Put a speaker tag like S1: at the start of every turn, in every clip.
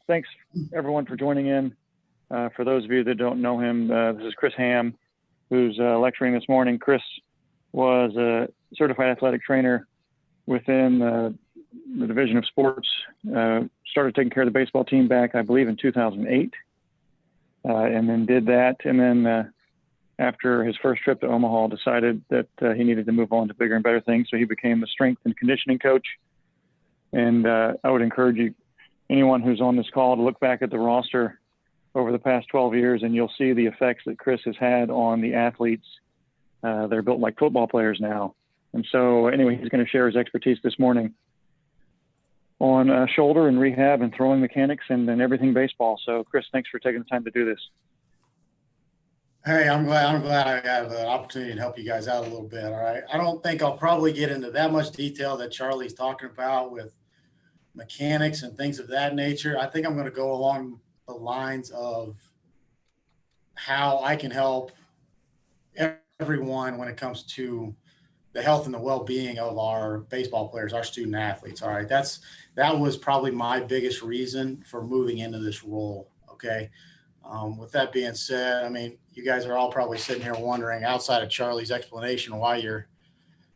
S1: Thanks everyone for joining in. For those of you that don't know him, this is Chris Ham, who's lecturing this morning. Chris was a certified athletic trainer within the division of sports. Started taking care of the baseball team back, I believe, in 2008, and then did that. And then after his first trip to Omaha, decided that he needed to move on to bigger and better things. So he became the strength and conditioning coach. And I would encourage anyone who's on this call to look back at the roster over the past 12 years, and you'll see the effects that Chris has had on the athletes. They're built like football players now. And so anyway, he's going to share his expertise this morning on shoulder and rehab and throwing mechanics and everything baseball. So Chris, thanks for taking the time to do this.
S2: Hey, I'm glad I have an opportunity to help you guys out a little bit. All right. I don't think I'll probably get into that much detail that Charlie's talking about with mechanics and things of that nature. I think I'm going to go along the lines of how I can help everyone when it comes to the health and the well-being of our baseball players, our student athletes. All right. That was probably my biggest reason for moving into this role. Okay. With that being said, I mean, you guys are all probably sitting here wondering, outside of Charlie's explanation, why you're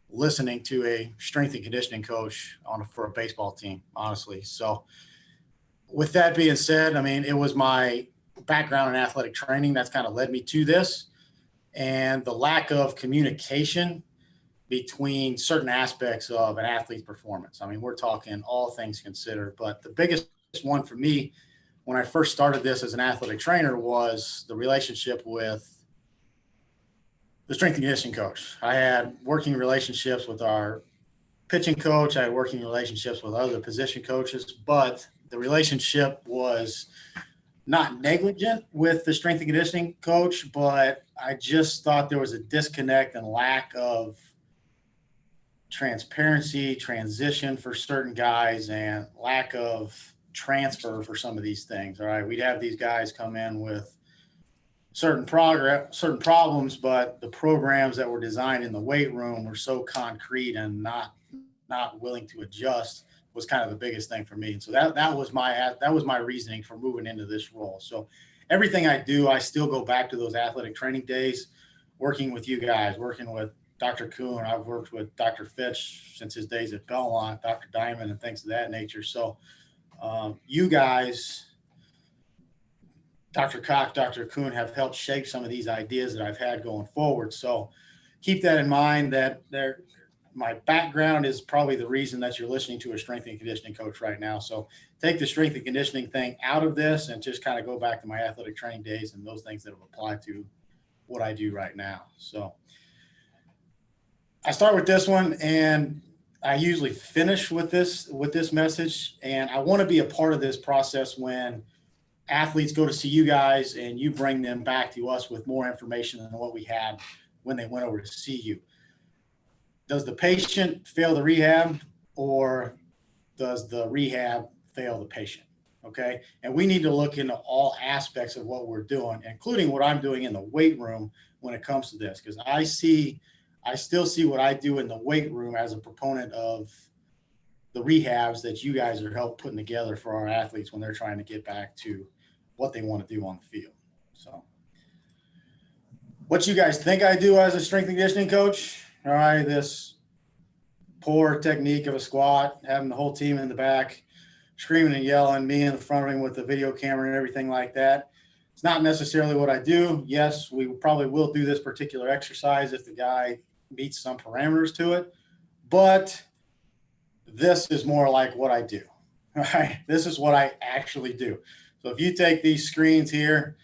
S2: listening to a strength and conditioning coach for a baseball team, honestly. So with that being said, I mean, it was my background in athletic training that's kind of led me to this, and the lack of communication between certain aspects of an athlete's performance. I mean, we're talking all things considered, but the biggest one for me when I first started this as an athletic trainer was the relationship with the strength and conditioning coach. I had working relationships with our pitching coach. I had working relationships with other position coaches, but the relationship was not negligent with the strength and conditioning coach, but I just thought there was a disconnect and lack of transparency, transition for certain guys, and lack of transfer for some of these things. All right. We'd have these guys come in with certain problems, but the programs that were designed in the weight room were so concrete and not willing to adjust was kind of the biggest thing for me. And so that was my reasoning for moving into this role. So everything I do, I still go back to those athletic training days, working with you guys, working with Dr. Kuhn. I've worked with Dr. Fitch since his days at Belmont, Dr. Diamond, and things of that nature. So you guys, Dr. Koch, Dr. Kuhn, have helped shape some of these ideas that I've had going forward. So keep that in mind, that my background is probably the reason that you're listening to a strength and conditioning coach right now. So take the strength and conditioning thing out of this and just kind of go back to my athletic training days and those things that have applied to what I do right now. So I start with this one, and I usually finish with this message, and I want to be a part of this process when athletes go to see you guys and you bring them back to us with more information than what we had when they went over to see you. Does the patient fail the rehab, or does the rehab fail the patient? Okay. And we need to look into all aspects of what we're doing, including what I'm doing in the weight room when it comes to this, because I still see what I do in the weight room as a proponent of the rehabs that you guys are helping putting together for our athletes when they're trying to get back to what they want to do on the field. So what you guys think I do as a strength and conditioning coach, all right, this poor technique of a squat, having the whole team in the back, screaming and yelling, me in the front of him with the video camera and everything like that. It's not necessarily what I do. Yes, we probably will do this particular exercise if the guy meets some parameters to it, but this is more like what I do. All right. This is what I actually do. So if you take these screens here,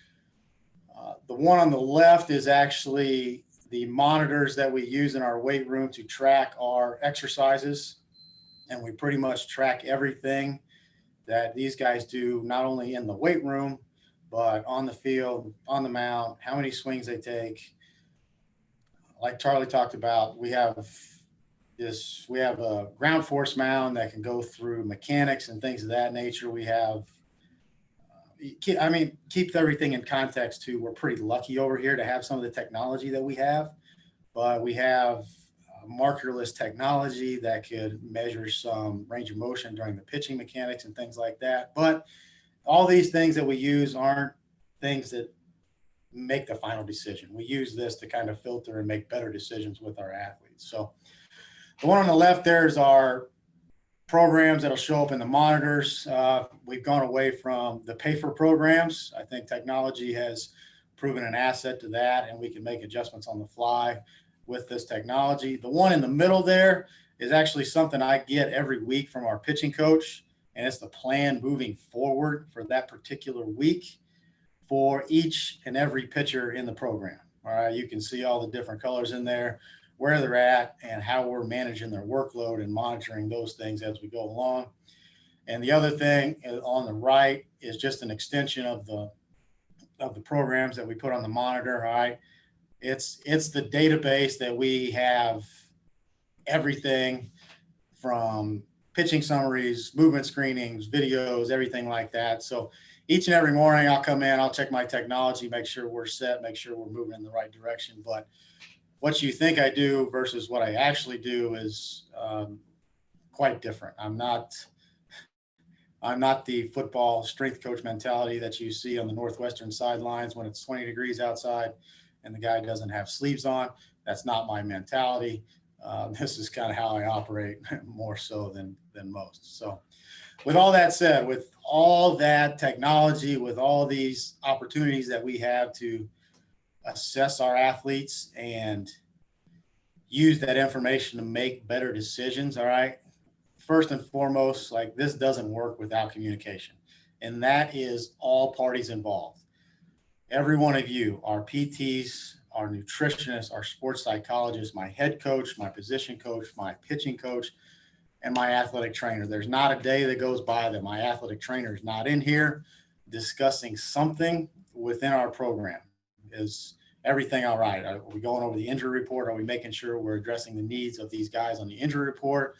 S2: the one on the left is actually the monitors that we use in our weight room to track our exercises. And we pretty much track everything that these guys do, not only in the weight room, but on the field, on the mound, how many swings they take. Like Charlie talked about, we have a ground force mound that can go through mechanics and things of that nature. We have, keep everything in context too. We're pretty lucky over here to have some of the technology that we have, but we have markerless technology that could measure some range of motion during the pitching mechanics and things like that. But all these things that we use aren't things that make the final decision. We use this to kind of filter and make better decisions with our athletes. So the one on the left there is our programs that'll show up in the monitors. We've gone away from the paper programs. I think technology has proven an asset to that, and we can make adjustments on the fly with this technology. The one in the middle there is actually something I get every week from our pitching coach, and it's the plan moving forward for that particular week for each and every pitcher in the program. All right, you can see all the different colors in there, where they're at, and how we're managing their workload and monitoring those things as we go along. And the other thing on the right is just an extension of the programs that we put on the monitor. All right, it's the database that we have everything from pitching summaries, movement screenings, videos, everything like that. So each and every morning I'll come in, I'll check my technology, make sure we're set, make sure we're moving in the right direction. But what you think I do versus what I actually do is quite different. I'm not the football strength coach mentality that you see on the Northwestern sidelines when it's 20 degrees outside and the guy doesn't have sleeves on. That's not my mentality. This is kind of how I operate more so than most. So with all that said, with all that technology, with all these opportunities that we have to assess our athletes and use that information to make better decisions, all right, first and foremost, like, this doesn't work without communication. And that is all parties involved. Every one of you, our PTs, our nutritionists, our sports psychologists, my head coach, my position coach, my pitching coach, and my athletic trainer. There's not a day that goes by that my athletic trainer is not in here discussing something within our program. Is everything all right? Are we going over the injury report? Are we making sure we're addressing the needs of these guys on the injury report,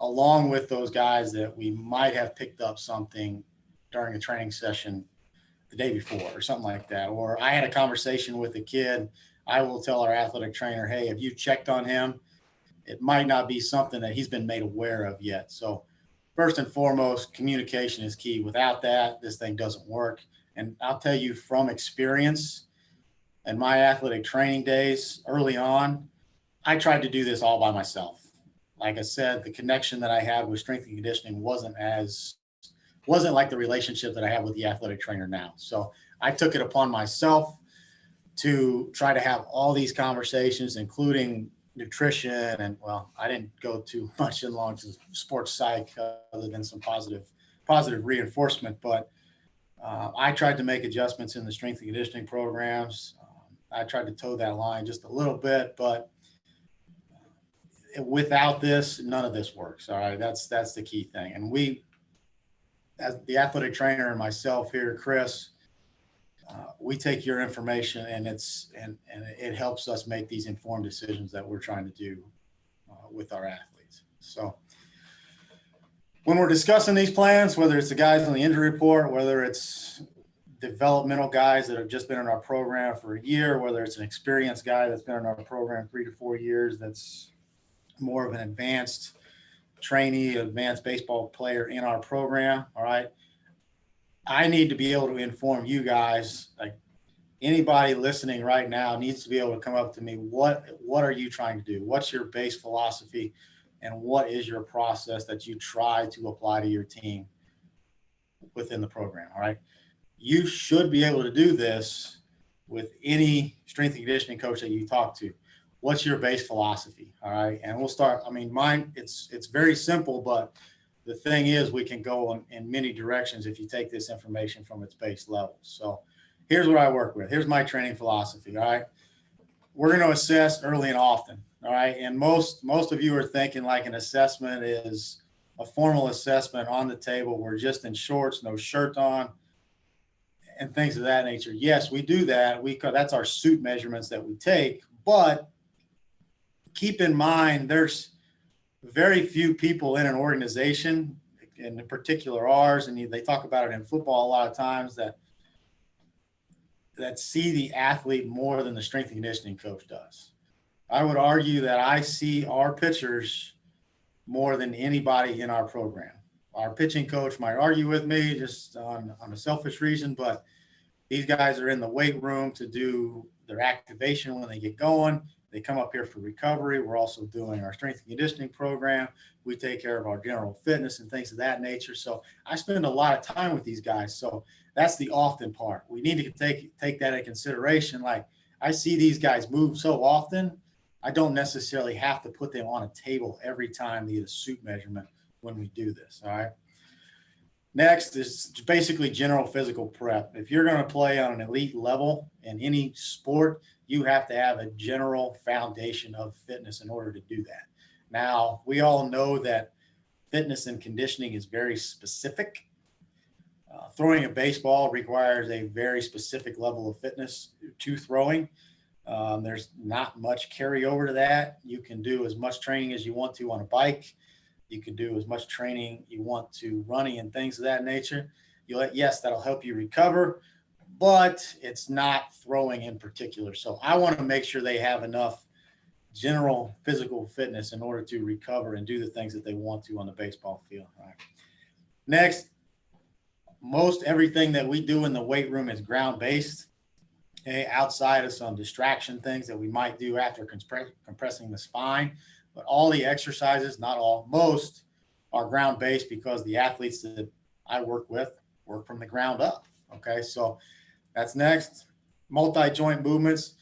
S2: along with those guys that we might have picked up something during a training session the day before or something like that? Or I had a conversation with a kid. I will tell our athletic trainer, hey, have you checked on him? It might not be something that he's been made aware of yet. So first and foremost, communication is key. Without that, this thing doesn't work. And I'll tell you from experience, in my athletic training days early on, I tried to do this all by myself. Like I said, the connection that I had with strength and conditioning wasn't like the relationship that I have with the athletic trainer now. So I took it upon myself to try to have all these conversations, including nutrition. And well, I didn't go too much along to sports psych other than some positive reinforcement, but I tried to make adjustments in the strength and conditioning programs. I tried to toe that line just a little bit, but without this, none of this works. All right. That's the key thing. And we, as the athletic trainer and myself here, Chris, we take your information and it helps us make these informed decisions that we're trying to do with our athletes. So when we're discussing these plans, whether it's the guys on the injury report, whether it's developmental guys that have just been in our program for a year, whether it's an experienced guy that's been in our program 3 to 4 years, that's more of an advanced trainee, advanced baseball player in our program. All right. I need to be able to inform you guys, like anybody listening right now needs to be able to come up to me. What are you trying to do? What's your base philosophy? And what is your process that you try to apply to your team within the program? All right. You should be able to do this with any strength and conditioning coach that you talk to. What's your base philosophy? All right. And we'll start. I mean, mine, it's very simple, but the thing is, we can go in many directions if you take this information from its base level. So here's what I work with. Here's my training philosophy. All right. We're going to assess early and often. All right. And most of you are thinking like an assessment is a formal assessment on the table. We're just in shorts, no shirt on, and things of that nature. Yes, we do that. That's our suit measurements that we take, but keep in mind, there's very few people in an organization, in particular ours, and they talk about it in football a lot of times, that see the athlete more than the strength and conditioning coach does. I would argue that I see our pitchers more than anybody in our program. our pitching coach might argue with me just on a selfish reason, but these guys are in the weight room to do their activation when they get going. They come up here for recovery. We're also doing our strength and conditioning program. We take care of our general fitness and things of that nature. So I spend a lot of time with these guys. So that's the often part. We need to take that into consideration. Like, I see these guys move so often, I don't necessarily have to put them on a table every time they get a suit measurement when we do this. All right. Next is basically general physical prep. If you're going to play on an elite level in any sport, you have to have a general foundation of fitness in order to do that. Now, we all know that fitness and conditioning is very specific. Throwing a baseball requires a very specific level of fitness to throwing. There's not much carryover to that. You can do as much training as you want to on a bike. You can do as much training you want to running and things of that nature. Yes, that'll help you recover, but it's not throwing in particular. So I want to make sure they have enough general physical fitness in order to recover and do the things that they want to on the baseball field. All right. Next, most everything that we do in the weight room is ground-based, okay, outside of some distraction things that we might do after compressing the spine. But all the exercises, not all, most are ground-based because the athletes that I work with work from the ground up. Okay, so that's next. Multi-joint movements.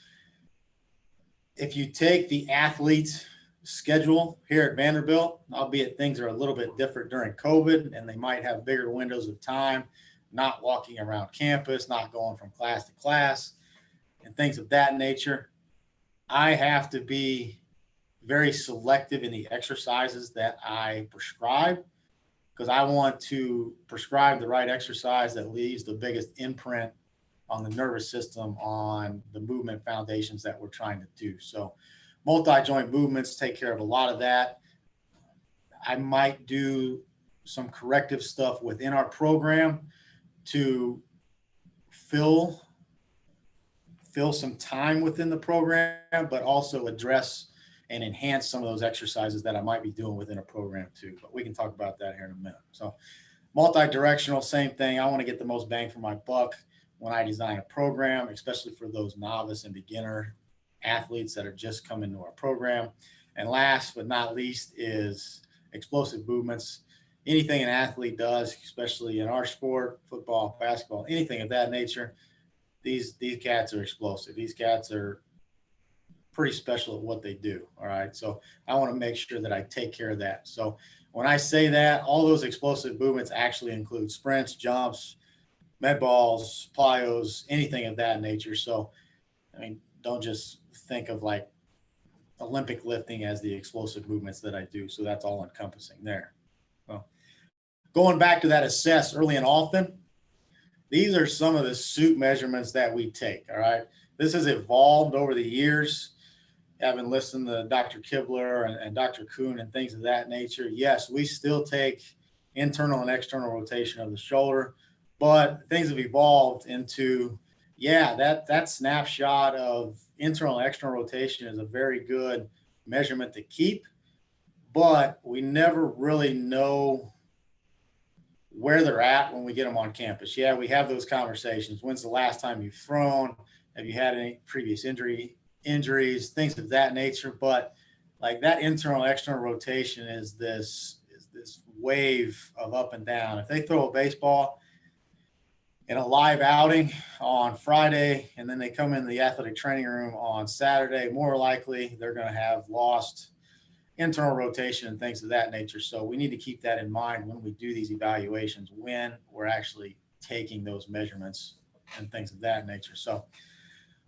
S2: If you take the athlete's schedule here at Vanderbilt, albeit things are a little bit different during COVID and they might have bigger windows of time, not walking around campus, not going from class to class, and things of that nature, I have to be very selective in the exercises that I prescribe because I want to prescribe the right exercise that leaves the biggest imprint on the nervous system, on the movement foundations that we're trying to do. So multi-joint movements take care of a lot of that. I might do some corrective stuff within our program to fill some time within the program, but also address and enhance some of those exercises that I might be doing within a program too. But we can talk about that here in a minute. So multi-directional, same thing. I want to get the most bang for my buck when I design a program, especially for those novice and beginner athletes that are just coming to our program. And last but not least is explosive movements. Anything an athlete does, especially in our sport, football, basketball, anything of that nature, these cats are explosive. These cats are pretty special at what they do. All right. So I want to make sure that I take care of that. So when I say that, all those explosive movements actually include sprints, jumps, med balls, plyos, anything of that nature. So, I mean, don't just think of like Olympic lifting as the explosive movements that I do. So that's all encompassing there. Well, going back to that assess early and often, these are some of the suit measurements that we take. All right. This has evolved over the years. Having listened to Dr. Kibler and Dr. Kuhn and things of that nature. Yes, we still take internal and external rotation of the shoulder, but things have evolved into, that snapshot of internal and external rotation is a very good measurement to keep, but we never really know where they're at when we get them on campus. Yeah, we have those conversations. When's the last time you've thrown? Have you had any previous injuries, things of that nature? But like that internal external rotation is this wave of up and down. If they throw a baseball in a live outing on Friday and then they come in the athletic training room on Saturday, more likely they're going to have lost internal rotation and things of that nature. So we need to keep that in mind when we do these evaluations, when we're actually taking those measurements and things of that nature. So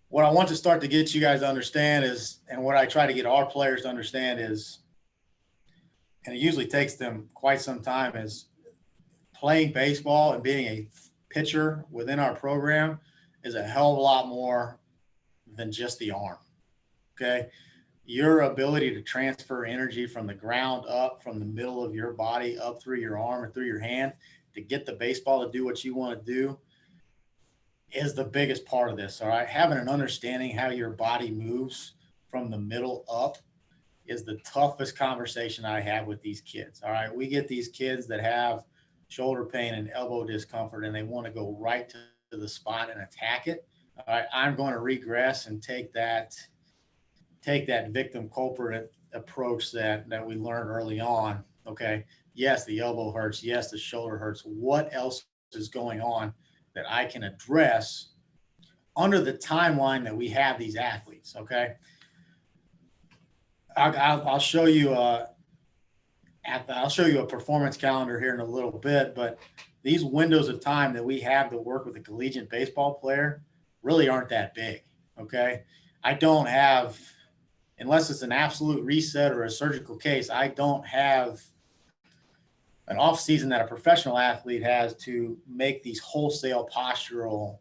S2: what I want to start to get you guys to understand is, and what I try to get our players to understand is, and it usually takes them quite some time, is playing baseball and being a pitcher within our program is a hell of a lot more than just the arm. Okay. Your ability to transfer energy from the ground up, from the middle of your body up through your arm or through your hand to get the baseball to do what you want to do is the biggest part of this. All right. Having an understanding how your body moves from the middle up is the toughest conversation I have with these kids. All right. We get these kids that have shoulder pain and elbow discomfort, and they want to go right to the spot and attack it, all right, I'm going to regress and take that victim culprit approach that we learned early on. Okay, yes, the elbow hurts. Yes, the shoulder hurts. What else is going on that I can address under the timeline that we have these athletes? Okay, I'll show you I'll show you a performance calendar here in a little bit, but these windows of time that we have to work with a collegiate baseball player really aren't that big. Okay, I don't have, unless it's an absolute reset or a surgical case, I don't have an off season that a professional athlete has to make these wholesale postural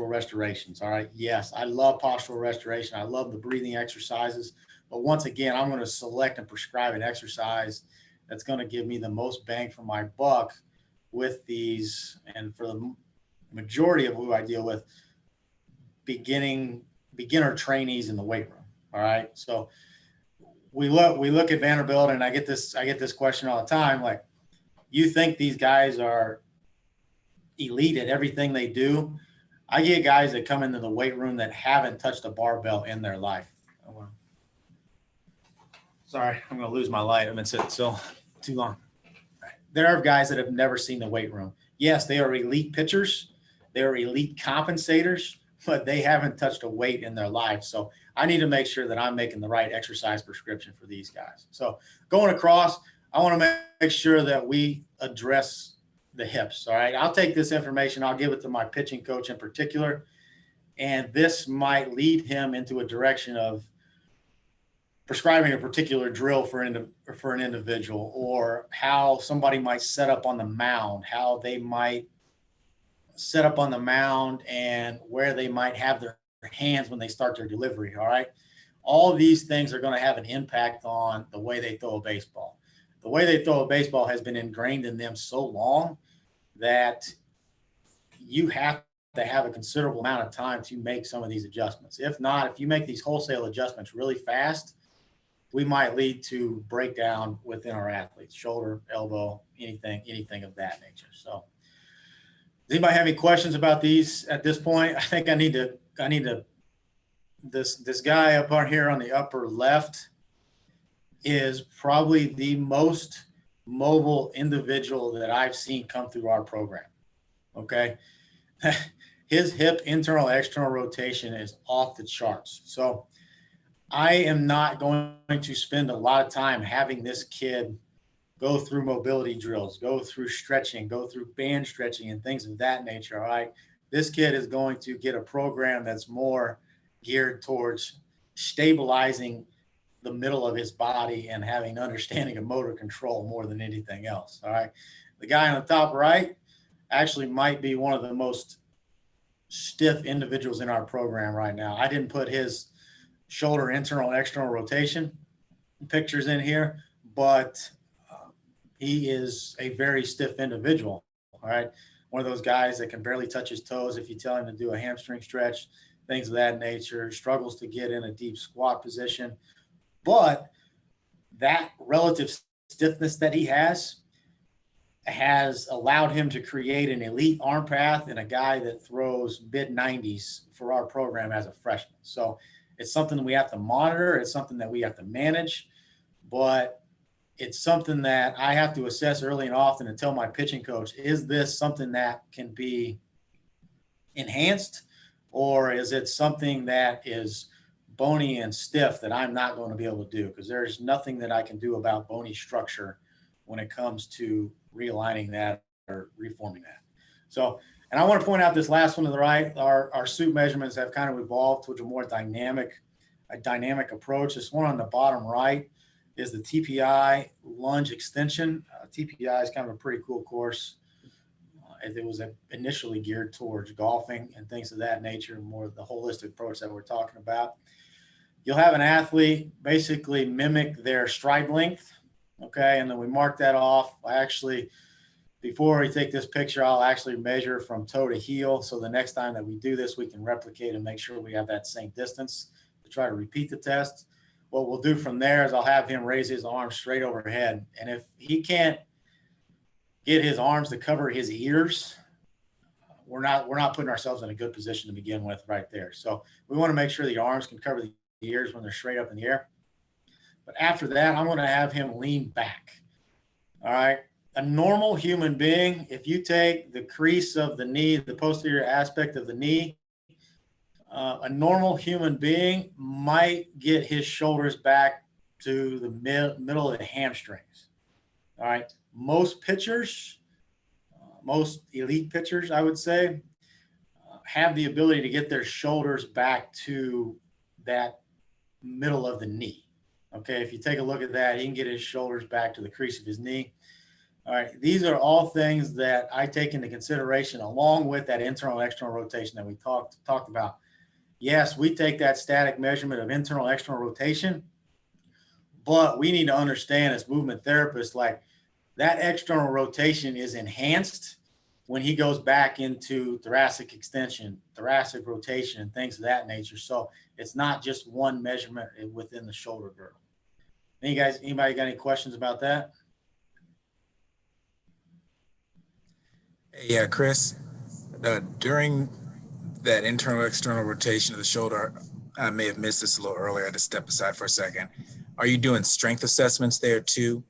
S2: restorations. All right. Yes, I love postural restoration. I love the breathing exercises. But once again, I'm going to select and prescribe an exercise that's going to give me the most bang for my buck with these. And for the majority of who I deal with, beginner trainees in the weight room. All right. So we look at Vanderbilt, and I get this question all the time. Like, you think these guys are elite at everything they do? I get guys that come into the weight room that haven't touched a barbell in their life. Sorry, I'm going to lose my light. I've been sitting still too long. There are guys that have never seen the weight room. Yes, they are elite pitchers. They are elite compensators, but they haven't touched a weight in their life. So I need to make sure that I'm making the right exercise prescription for these guys. So going across, I want to make sure that we address the hips. All right. I'll take this information. I'll give it to my pitching coach in particular. And this might lead him into a direction of prescribing a particular drill for an individual, or how somebody might set up on the mound, how they might set up on the mound, and where they might have their hands when they start their delivery. All right. All of these things are going to have an impact on the way they throw a baseball. The way they throw a baseball has been ingrained in them so long that you have to have a considerable amount of time to make some of these adjustments. If not, if you make these wholesale adjustments really fast, we might lead to breakdown within our athletes, shoulder, elbow, anything of that nature. So does anybody have any questions about these at this point? I think I need to, this guy up on here on the upper left is probably the most mobile individual that I've seen come through our program. Okay. His hip internal external rotation is off the charts. So I am not going to spend a lot of time having this kid go through mobility drills, go through stretching, go through band stretching and things of that nature. All right. This kid is going to get a program that's more geared towards stabilizing the middle of his body and having an understanding of motor control more than anything else. All right. The guy on the top right actually might be one of the most stiff individuals in our program right now. I didn't put his shoulder internal and external rotation pictures in here, but he is a very stiff individual. All right. One of those guys that can barely touch his toes if you tell him to do a hamstring stretch, things of that nature, struggles to get in a deep squat position. But that relative stiffness that he has allowed him to create an elite arm path and a guy that throws mid-90s for our program as a freshman. So it's something that we have to monitor. It's something that we have to manage, but it's something that I have to assess early and often and tell my pitching coach, is this something that can be enhanced, or is it something that is bony and stiff that I'm not going to be able to do? Because there's nothing that I can do about bony structure when it comes to realigning that or reforming that. So, and I want to point out this last one to the right, our suit measurements have kind of evolved towards a more dynamic approach. This one on the bottom right is the TPI lunge extension. TPI is kind of a pretty cool course. It was initially geared towards golfing and things of that nature, more of the holistic approach that we're talking about. You'll have an athlete basically mimic their stride length, okay? And then we mark that off. Before we take this picture, I'll actually measure from toe to heel. So the next time that we do this, we can replicate and make sure we have that same distance to try to repeat the test. What we'll do from there is I'll have him raise his arm straight overhead. And if he can't get his arms to cover his ears, we're not putting ourselves in a good position to begin with right there. So we want to make sure the arms can cover the ears when they're straight up in the air. But after that, I'm going to have him lean back. All right. A normal human being, if you take the crease of the knee, the posterior aspect of the knee, a normal human being might get his shoulders back to the middle of the hamstrings. All right. Most pitchers, most elite pitchers, I would say, have the ability to get their shoulders back to that middle of the knee. Okay. If you take a look at that, he can get his shoulders back to the crease of his knee. All right. These are all things that I take into consideration along with that internal external rotation that we talked about. Yes, we take that static measurement of internal external rotation, but we need to understand as movement therapists, like that external rotation is enhanced when he goes back into thoracic extension, thoracic rotation, and things of that nature. So it's not just one measurement within the shoulder girdle. Anybody got any questions about that?
S3: Yeah, Chris, during that internal external rotation of the shoulder, I may have missed this a little earlier. I had to step aside for a second. Are you doing strength assessments there too?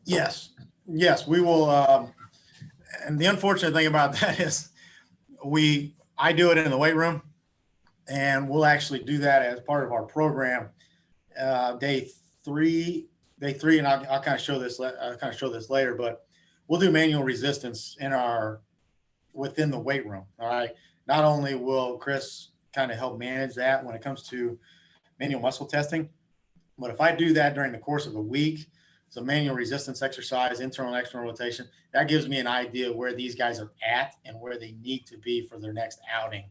S2: Yes, we will. And the unfortunate thing about that is I do it in the weight room, and we'll actually do that as part of our program. Day three, and I'll kind of show this. I'll kind of show this later, but we'll do manual resistance within the weight room. All right. Not only will Chris kind of help manage that when it comes to manual muscle testing, but if I do that during the course of a week, so manual resistance exercise, internal and external rotation, that gives me an idea where these guys are at and where they need to be for their next outing.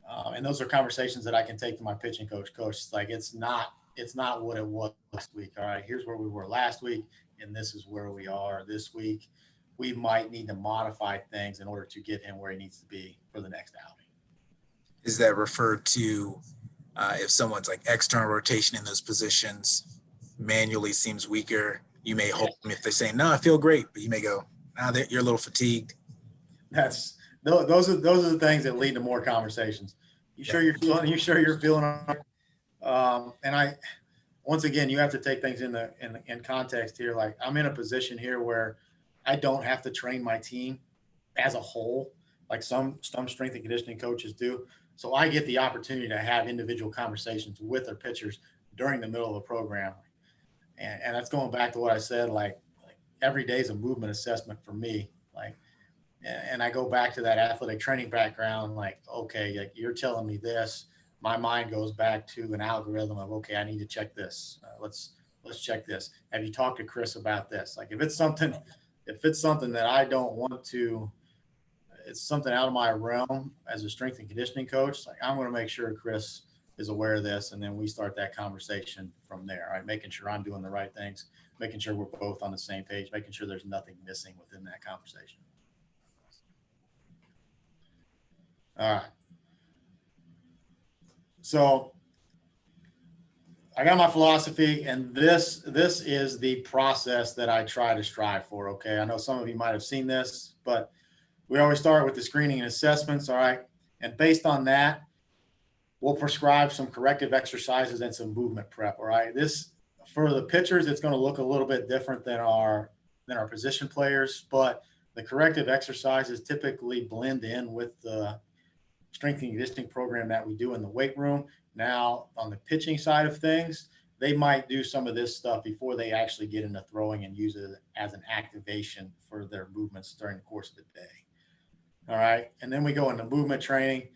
S2: And those are conversations that I can take to my pitching coach. It's like, it's not what it was last week. All right, here's where we were last week, and this is where we are this week. We might need to modify things in order to get him where he needs to be for the next outing.
S3: Is that referred to if someone's like external rotation in those positions manually seems weaker, you may hold them if they say, no, I feel great, but you may go, nah, you're a little fatigued.
S2: Those are the things that lead to more conversations. You sure you're feeling all right? And once again, you have to take things in context here. Like, I'm in a position here where I don't have to train my team as a whole, like some strength and conditioning coaches do. So I get the opportunity to have individual conversations with their pitchers during the middle of the program. And that's going back to what I said, like every day is a movement assessment for me. And I go back to that athletic training background, like, okay, like you're telling me this, my mind goes back to an algorithm of, okay, I need to check this. Let's check this. Have you talked to Chris about this? Like, if it's something that I don't want to, it's something out of my realm as a strength and conditioning coach, like, I'm going to make sure Chris is aware of this. And then we start that conversation from there, right? Making sure I'm doing the right things, making sure we're both on the same page, making sure there's nothing missing within that conversation. All right. So I got my philosophy, and this is the process that I try to strive for. Okay. I know some of you might have seen this, but we always start with the screening and assessments. All right. And based on that, we'll prescribe some corrective exercises and some movement prep. All right. This, for the pitchers, it's going to look a little bit different than our position players, but the corrective exercises typically blend in with the strength and conditioning program that we do in the weight room. Now, on the pitching side of things, they might do some of this stuff before they actually get into throwing and use it as an activation for their movements during the course of the day. All right. And then we go into movement training,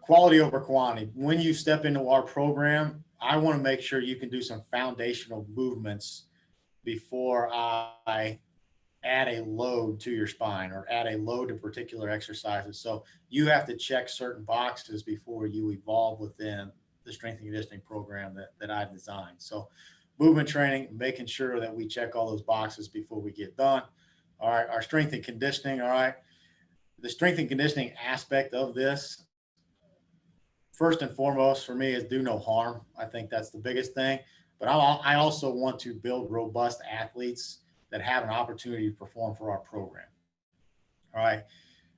S2: quality over quantity. When you step into our program, I want to make sure you can do some foundational movements before I add a load to your spine or add a load to particular exercises. So you have to check certain boxes before you evolve within the strength and conditioning program that I've designed. So movement training, making sure that we check all those boxes before we get done. All right. Our strength and conditioning. All right. The strength and conditioning aspect of this, first and foremost for me, is do no harm. I think that's the biggest thing. but I also want to build robust athletes that have an opportunity to perform for our program. All right.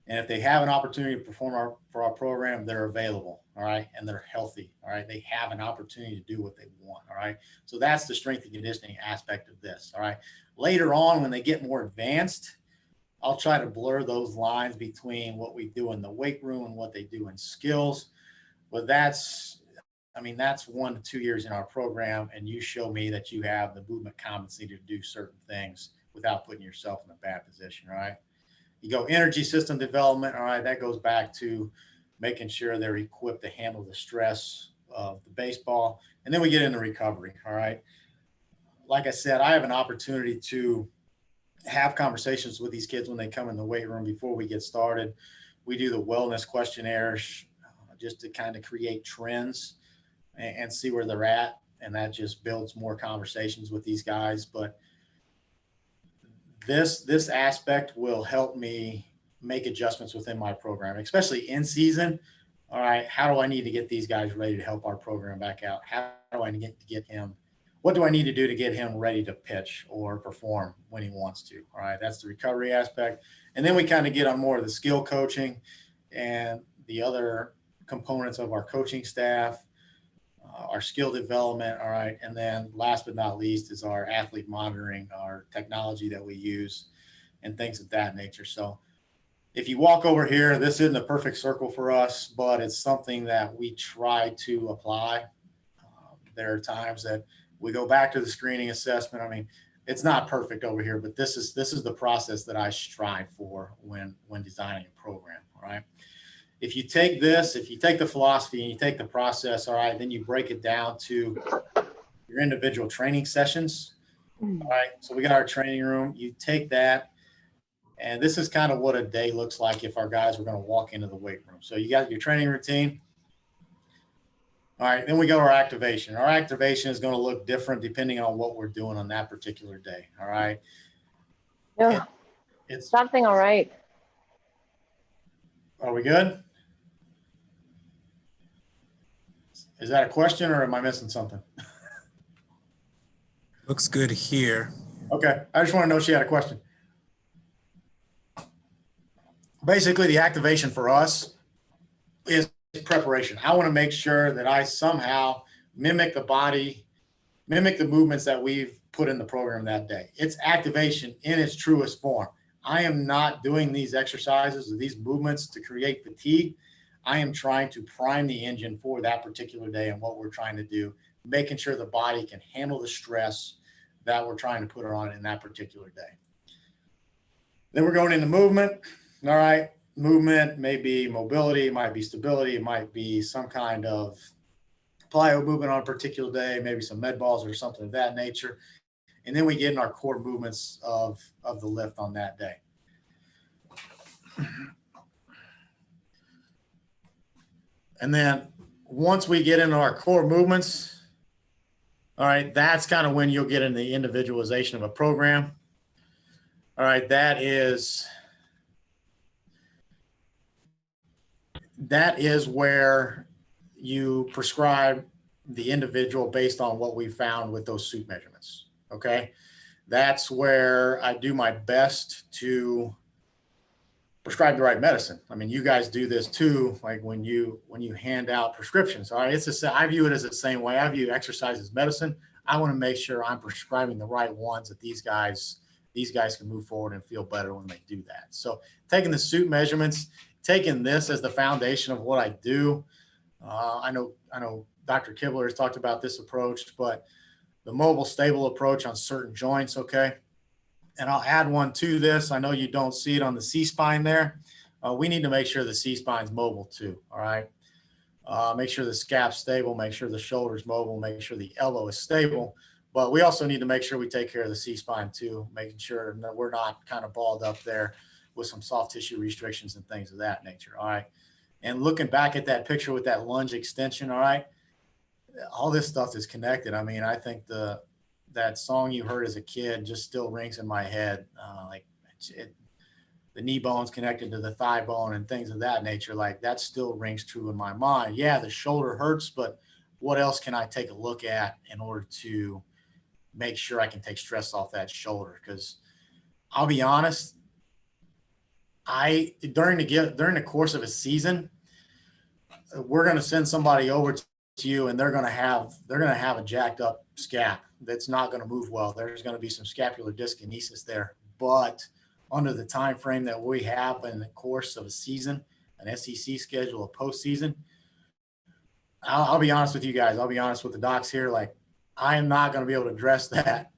S2: And if they have an opportunity to perform for our program, they're available. All right. And they're healthy. All right. They have an opportunity to do what they want. All right. So that's the strength and conditioning aspect of this. All right. Later on, when they get more advanced, I'll try to blur those lines between what we do in the weight room and what they do in skills. But that's 1 to 2 years in our program, and you show me that you have the movement competency to do certain things without putting yourself in a bad position. All right. You go energy system development. All right. That goes back to making sure they're equipped to handle the stress of the baseball. And then we get into recovery. All right. Like I said, I have an opportunity to have conversations with these kids when they come in the weight room before we get started. We do the wellness questionnaires just to kind of create trends and see where they're at. And that just builds more conversations with these guys. But this aspect will help me make adjustments within my program, especially in season. All right, how do I need to get these guys ready to help our program back out? How do I need to get him? What do I need to do to get him ready to pitch or perform when he wants to? All right, that's the recovery aspect. And then we kind of get on more of the skill coaching and the other components of our coaching staff, our skill development. All right. And then last but not least is our athlete monitoring, our technology that we use and things of that nature. So if you walk over here, this isn't a perfect circle for us, but it's something that we try to apply. There are times that we go back to the screening assessment. I mean, it's not perfect over here, but this is the process that I strive for when designing a program. All right. If you take this, if you take the philosophy and you take the process, all right, then you break it down to your individual training sessions. All right. So we got our training room. You take that, and this is kind of what a day looks like if our guys were going to walk into the weight room. So you got your training routine. All right. Then we go to our activation. Our activation is going to look different depending on what we're doing on that particular day. All right.
S4: Yeah.
S2: It's
S4: Something all right.
S2: Are we good? Is that a question or am I missing something?
S3: Looks good here.
S2: Okay. I just want to know if she had a question. Basically, the activation for us is preparation. I want to make sure that I somehow mimic the body, mimic the movements that we've put in the program that day. It's activation in its truest form. I am not doing these exercises or these movements to create fatigue. I am trying to prime the engine for that particular day and what we're trying to do, making sure the body can handle the stress that we're trying to put on it in that particular day. Then we're going into movement. All right. Movement may be mobility, it might be stability, it might be some kind of plyo movement on a particular day, maybe some med balls or something of that nature. And then we get in our core movements of the lift on that day. And then once we get into our core movements, all right, that's kind of when you'll get into the individualization of a program. All right, that is where you prescribe the individual based on what we found with those suit measurements. Okay. That's where I do my best to prescribe the right medicine. I mean, you guys do this too. Like when you hand out prescriptions, all right, I view it as the same way. I view exercise as medicine. I want to make sure I'm prescribing the right ones that these guys can move forward and feel better when they do that. So taking the suit measurements, taking this as the foundation of what I do. I know Dr. Kibler has talked about this approach, but the mobile stable approach on certain joints. Okay. And I'll add one to this. I know you don't see it on the C-spine there. We need to make sure the C-spine's mobile too. All right. Make sure the scap's stable, make sure the shoulder's mobile, make sure the elbow is stable. But we also need to make sure we take care of the C-spine too, making sure that we're not kind of balled up there with some soft tissue restrictions and things of that nature. All right. And looking back at that picture with that lunge extension, all right, all this stuff is connected. I mean, I think that song you heard as a kid just still rings in my head. The knee bone's connected to the thigh bone and things of that nature. Like that still rings true in my mind. Yeah, the shoulder hurts, but what else can I take a look at in order to make sure I can take stress off that shoulder? Because I'll be honest, during the course of a season, we're going to send somebody over to you, and they're going to have a jacked up scap that's not going to move well. There's going to be some scapular dyskinesis there. But under the time frame that we have in the course of a season, an SEC schedule, a postseason, I'll be honest with you guys. I'll be honest with the docs here. Like, I am not going to be able to address that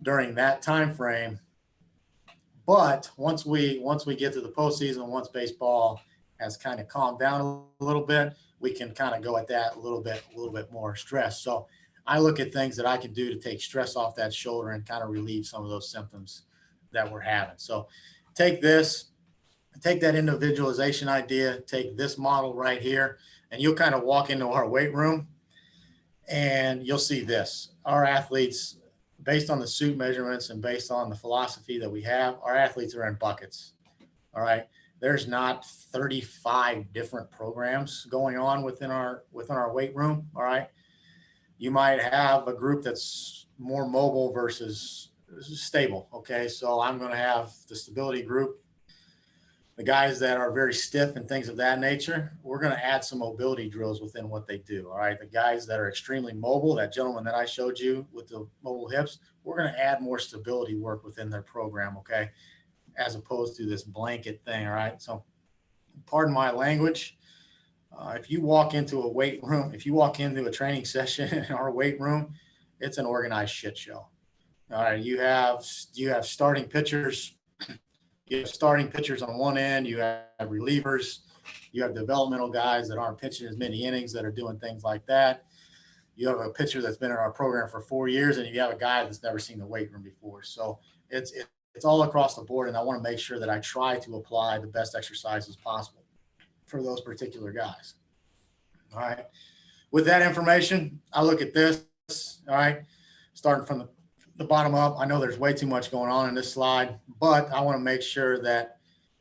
S2: during that time frame. But once we get to the postseason, once baseball has kind of calmed down a little bit, we can kind of go at that a little bit more stress. So I look at things that I can do to take stress off that shoulder and kind of relieve some of those symptoms that we're having. So take that individualization idea, take this model right here, and you'll kind of walk into our weight room and you'll see this. Our athletes, based on the suit measurements and based on the philosophy that we have, our athletes are in buckets. All right. There's not 35 different programs going on within our weight room. All right. You might have a group that's more mobile versus stable. Okay. So I'm going to have the stability group, the guys that are very stiff and things of that nature. We're going to add some mobility drills within what they do. All right. The guys that are extremely mobile, that gentleman that I showed you with the mobile hips, we're going to add more stability work within their program. Okay. As opposed to this blanket thing. All right. So pardon my language. If you walk into a weight room, if you walk into a training session in our weight room, it's an organized shit show. All right. You have starting pitchers. You have starting pitchers on one end, you have relievers, you have developmental guys that aren't pitching as many innings that are doing things like that. You have a pitcher that's been in our program for 4 years, and you have a guy that's never seen the weight room before. So it's all across the board, and I want to make sure that I try to apply the best exercises possible for those particular guys. All right. With that information, I look at this, all right, starting from the bottom up. I know there's way too much going on in this slide, but I want to make sure that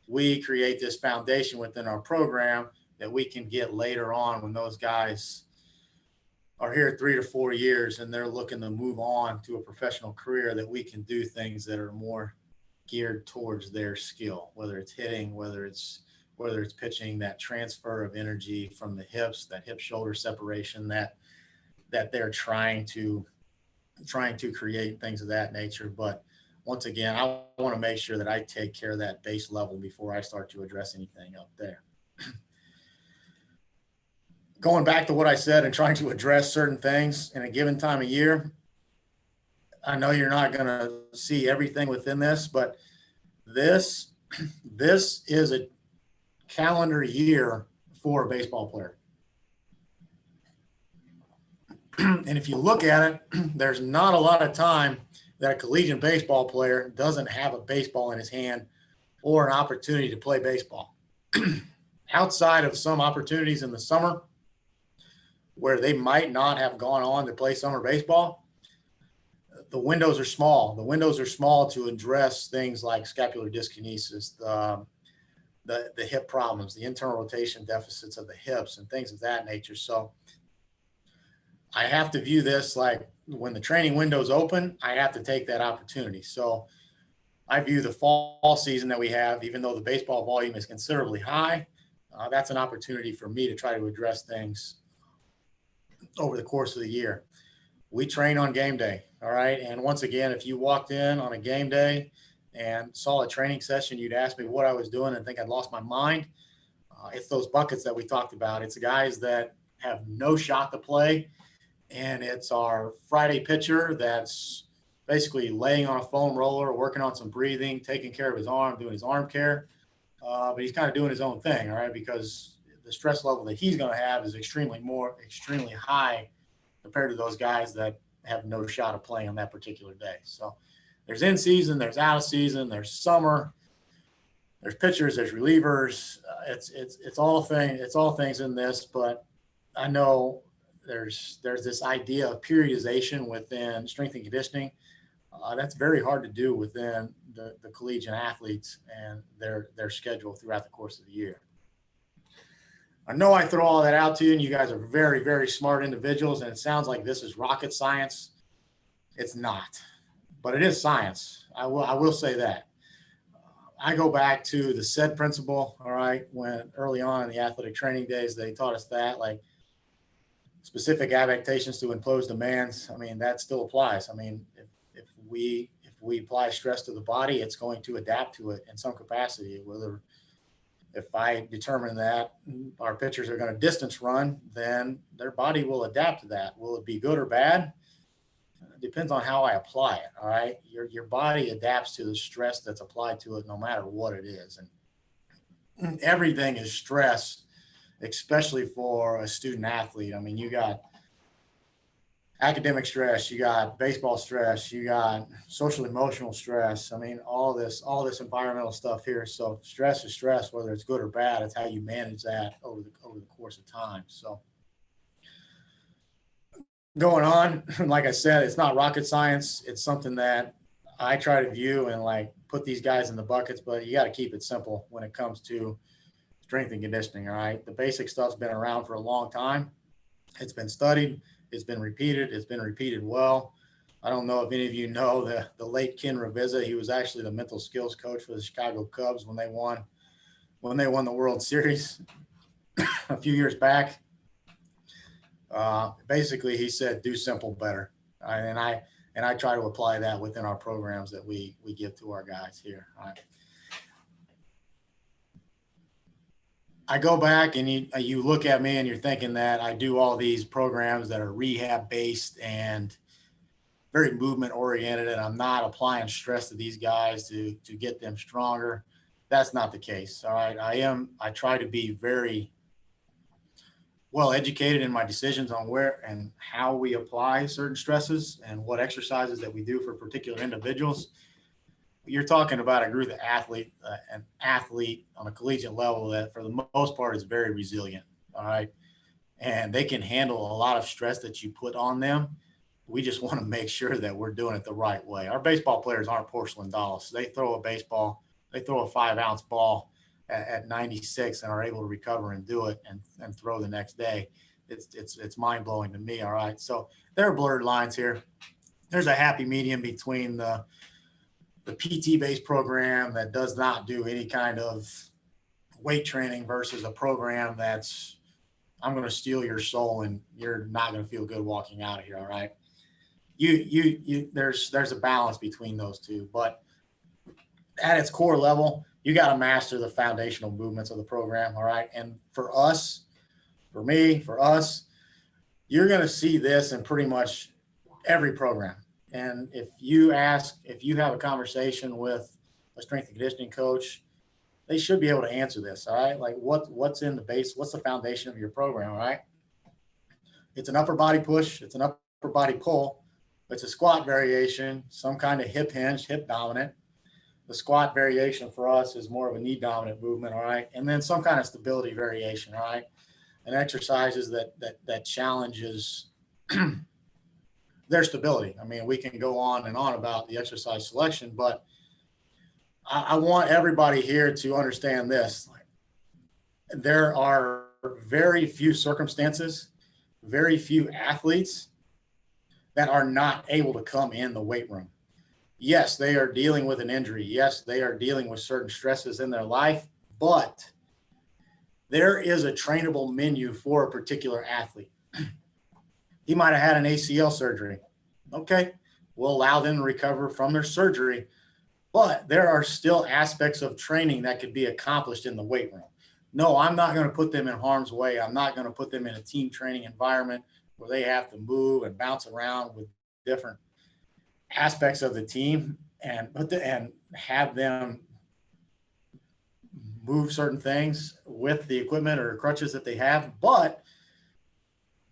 S2: we create this foundation within our program that we can get later on when those guys are here 3 to 4 years and they're looking to move on to a professional career, that we can do things that are more geared towards their skill, whether it's hitting, whether it's pitching, that transfer of energy from the hips, that hip shoulder separation that they're trying to create, things of that nature. But once again, I want to make sure that I take care of that base level before I start to address anything up there. Going back to what I said and trying to address certain things in a given time of year, I know you're not going to see everything within this, but this is a calendar year for a baseball player. And if you look at it, there's not a lot of time that a collegiate baseball player doesn't have a baseball in his hand or an opportunity to play baseball. Outside of some opportunities in the summer where they might not have gone on to play summer baseball, the windows are small. The windows are small to address things like scapular dyskinesis, the hip problems, the internal rotation deficits of the hips, and things of that nature. So I have to view this like when the training window's open, I have to take that opportunity. So I view the fall season that we have, even though the baseball volume is considerably high, that's an opportunity for me to try to address things over the course of the year. We train on game day, all right? And once again, if you walked in on a game day and saw a training session, you'd ask me what I was doing and think I'd lost my mind. It's those buckets that we talked about. It's guys that have no shot to play. And it's our Friday pitcher that's basically laying on a foam roller, working on some breathing, taking care of his arm, doing his arm care. But he's kind of doing his own thing, all right, because the stress level that he's going to have is extremely high compared to those guys that have no shot of playing on that particular day. So there's in season, there's out of season, there's summer, there's pitchers, there's relievers. It's all things in this, but I know there's this idea of periodization within strength and conditioning. That's very hard to do within the collegiate athletes and their schedule throughout the course of the year. I know I throw all that out to you, and you guys are very, very smart individuals, and it sounds like this is rocket science. It's not, but it is science. I will say that. I go back to the SAID principle, all right, when early on in the athletic training days, they taught us that, like specific adaptations to imposed demands. I mean, that still applies. I mean, if we apply stress to the body, it's going to adapt to it in some capacity. Whether if I determine that our pitchers are going to distance run, then their body will adapt to that. Will it be good or bad? It depends on how I apply it. All right. Your body adapts to the stress that's applied to it no matter what it is. And everything is stress, especially for a student athlete. I mean, you got academic stress, you got baseball stress, you got social emotional stress. I mean, all this environmental stuff here. So stress is stress, whether it's good or bad. It's how you manage that over the course of time. So going on, like I said, it's not rocket science. It's something that I try to view and like put these guys in the buckets, but you got to keep it simple when it comes to strength and conditioning. All right. The basic stuff's been around for a long time. It's been studied. It's been repeated. It's been repeated well. I don't know if any of you know the late Ken Ravizza. He was actually the mental skills coach for the Chicago Cubs when they won the World Series a few years back. Basically, he said, "Do simple better," and I try to apply that within our programs that we give to our guys here. All right. I go back and you look at me and you're thinking that I do all these programs that are rehab based and very movement oriented, and I'm not applying stress to these guys to get them stronger. That's not the case. All right. I try to be very well educated in my decisions on where and how we apply certain stresses and what exercises that we do for particular individuals. You're talking about a group of an athlete on a collegiate level that for the most part is very resilient. All right. And they can handle a lot of stress that you put on them. We just want to make sure that we're doing it the right way. Our baseball players aren't porcelain dolls. They throw a 5-ounce ball at 96 and are able to recover and do it and throw the next day. It's mind blowing to me. All right. So there are blurred lines here. There's a happy medium between the PT-based program that does not do any kind of weight training versus a program that's, I'm going to steal your soul and you're not going to feel good walking out of here. All right. There's a balance between those two, but at its core level, you got to master the foundational movements of the program. All right. And for us, you're going to see this in pretty much every program. And if you have a conversation with a strength and conditioning coach, they should be able to answer this. All right. Like what's in the base? What's the foundation of your program? All right. It's an upper body push. It's an upper body pull. It's a squat variation, some kind of hip hinge, hip dominant. The squat variation for us is more of a knee dominant movement. All right. And then some kind of stability variation. All right. And exercises that challenges their stability. I mean, we can go on and on about the exercise selection, but I want everybody here to understand this. There are very few circumstances, very few athletes that are not able to come in the weight room. Yes, they are dealing with an injury. Yes, they are dealing with certain stresses in their life, but there is a trainable menu for a particular athlete. He might have had an ACL surgery. Okay, we'll allow them to recover from their surgery, but there are still aspects of training that could be accomplished in the weight room. No, I'm not going to put them in harm's way. I'm not going to put them in a team training environment where they have to move and bounce around with different aspects of the team and have them move certain things with the equipment or crutches that they have, but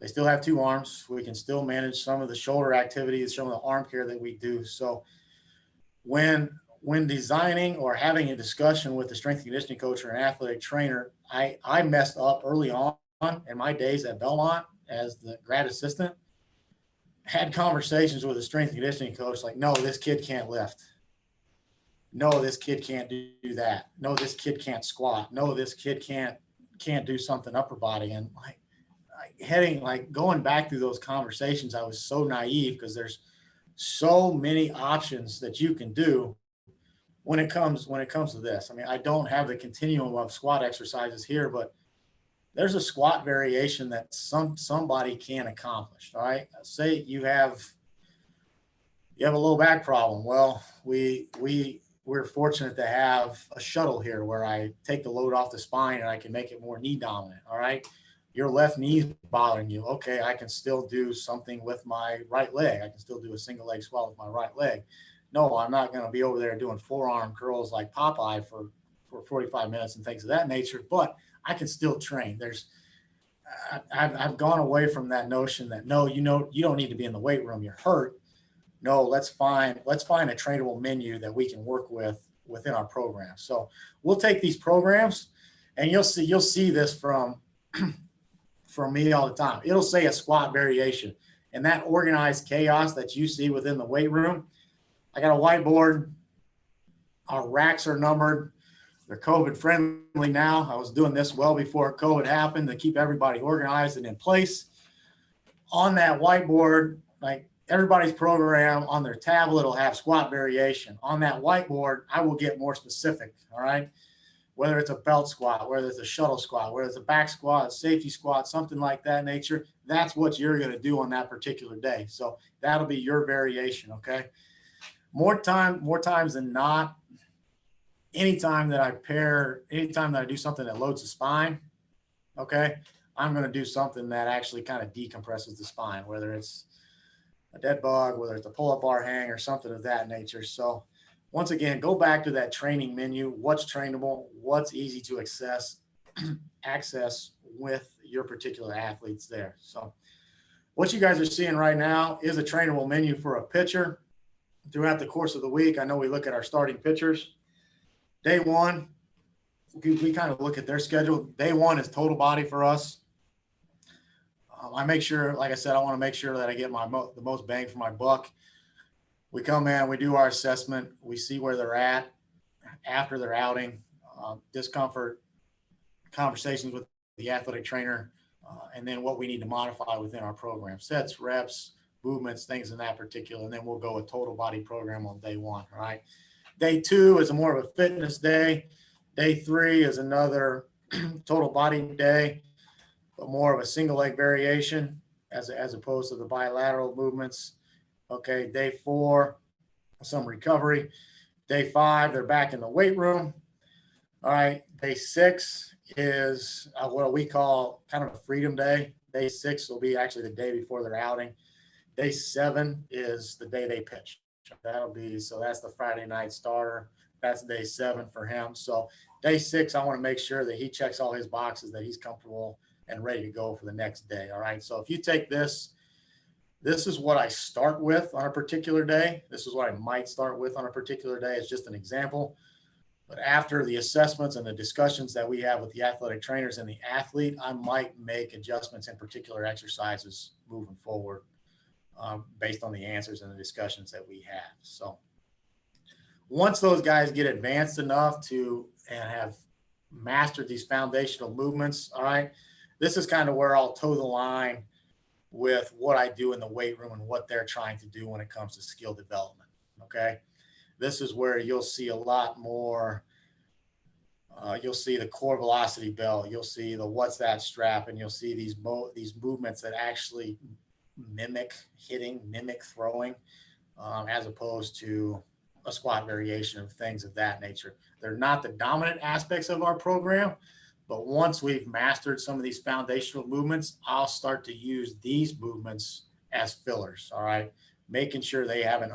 S2: they still have two arms. We can still manage some of the shoulder activities, some of the arm care that we do. So when designing or having a discussion with the strength and conditioning coach or an athletic trainer, I messed up early on in my days at Belmont as the grad assistant, had conversations with a strength and conditioning coach like, no, this kid can't lift. No, this kid can't do that. No, this kid can't squat. No, this kid can't can't do something upper body. And going back through those conversations, I was so naive because there's so many options that you can do when it comes to this. I mean, I don't have the continuum of squat exercises here, but there's a squat variation that somebody can accomplish. All right. Say you have a low back problem. Well, we're fortunate to have a shuttle here where I take the load off the spine and I can make it more knee dominant. All right. Your left knee's bothering you. Okay. I can still do something with my right leg. I can still do a single leg squat with my right leg. No, I'm not going to be over there doing forearm curls like Popeye for 45 minutes and things of that nature, but I can still train. I've gone away from that notion that, no, you don't need to be in the weight room. You're hurt. No, let's find a trainable menu that we can work with within our program. So we'll take these programs, and you'll see this from me all the time. It'll say a squat variation, and that organized chaos that you see within the weight room. I got a whiteboard. Our racks are numbered. They're COVID friendly now. I was doing this well before COVID happened to keep everybody organized and in place. On that whiteboard, like everybody's program on their tablet will have squat variation. On that whiteboard, I will get more specific, all right? Whether it's a belt squat, whether it's a shuttle squat, whether it's a back squat, a safety squat, something like that nature, that's what you're going to do on that particular day. So that'll be your variation, okay? More times than not, anytime that I do something that loads the spine, okay, I'm going to do something that actually kind of decompresses the spine, whether it's a dead bug, whether it's a pull-up bar hang or something of that nature. So once again, go back to that training menu. What's trainable, what's easy to access with your particular athletes there. So what you guys are seeing right now is a trainable menu for a pitcher. Throughout the course of the week, I know we look at our starting pitchers. Day one, we kind of look at their schedule. Day one is total body for us. I make sure, like I said, I want to make sure that I get the most bang for my buck. We come in, we do our assessment, we see where they're at after their outing, discomfort, conversations with the athletic trainer, and then what we need to modify within our program. Sets, reps, movements, things in that particular, and then we'll go with total body program on day one, all right? Day two is more of a fitness day. Day three is another total body day, but more of a single leg variation as opposed to the bilateral movements. Okay, day four, some recovery. Day five, they're back in the weight room. All right, day six is what we call kind of a freedom day. Day six will be actually the day before their outing. Day seven is the day they pitch. So that's the Friday night starter. That's day seven for him. So day six, I want to make sure that he checks all his boxes, that he's comfortable and ready to go for the next day. All right. So if you take this is what I start with on a particular day. This is what I might start with on a particular day. It's just an example. But after the assessments and the discussions that we have with the athletic trainers and the athlete, I might make adjustments in particular exercises moving forward based on the answers and the discussions that we had. So once those guys get advanced enough and have mastered these foundational movements, all right, this is kind of where I'll toe the line with what I do in the weight room and what they're trying to do when it comes to skill development, okay? This is where you'll see a lot more. You'll see the core velocity belt. You'll see the what's that strap, and you'll see these movements that actually mimic hitting, mimic throwing, as opposed to a squat variation of things of that nature. They're not the dominant aspects of our program, but once we've mastered some of these foundational movements, I'll start to use these movements as fillers, all right? Making sure they have a